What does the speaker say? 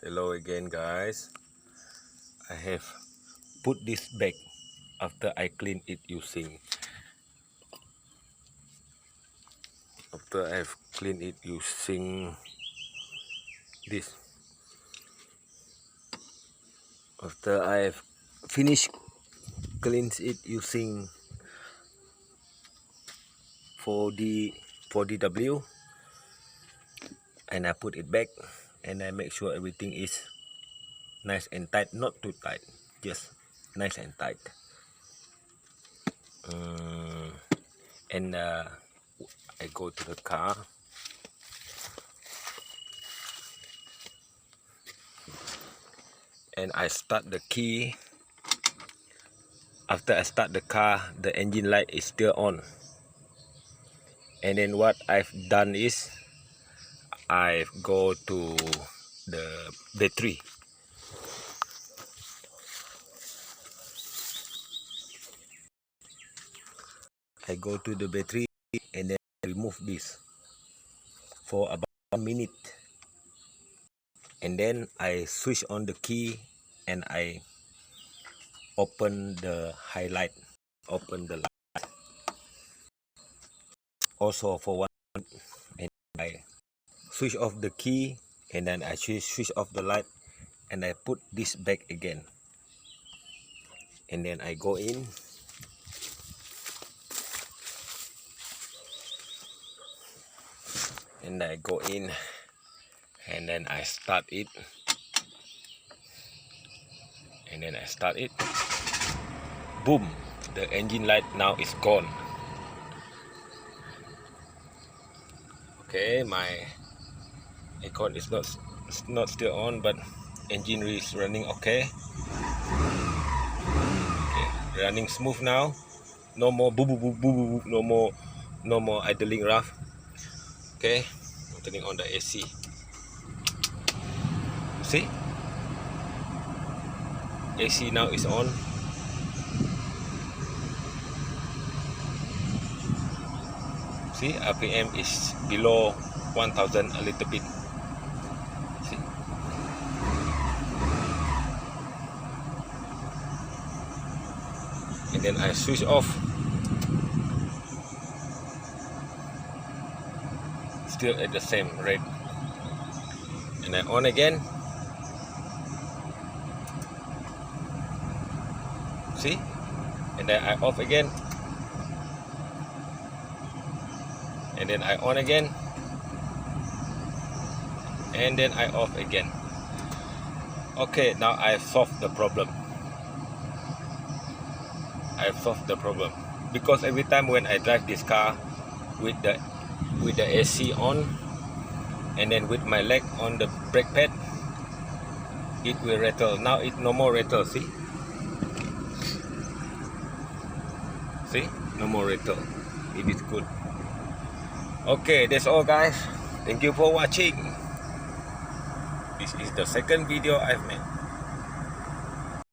Hello again, guys. I have put this back after I clean it using this. After I've finished cleans it using 4DW, and I put it back and I make sure everything is nice and tight, not too tight, just nice and tight. And I go to the car and I start the key. After I start the car, the engine light is still on. And then what I've done is I go to the battery. I go to the battery and then remove this for about 1 minute. And then I switch on the key and I open the highlight, open the light. Also for 1 minute, and I switch off the key and then I switch off the light and I put this back again. And then I go in. And I go in and then I start it. And then I start it. Boom! The engine light now is gone. Okay, my aircon is not still on, but engine is running okay. Okay, running smooth now. No more boo boo boo boo boo. No more idling rough. Okay, I'm turning on the AC. See? AC now is on. See, RPM is below 1000 a little bit. See? And then I switch off. Still at the same rate. And I on again. See? And then I off again. And then I on again. And then I off again. Okay, now I've solved the problem. Because every time when I drive this car with the AC on and then with my leg on the brake pad, it will rattle. Now it no more rattle. See? See? No more rattle. It is good. Okay, that's all, guys. Thank you for watching. This is the second video I've made.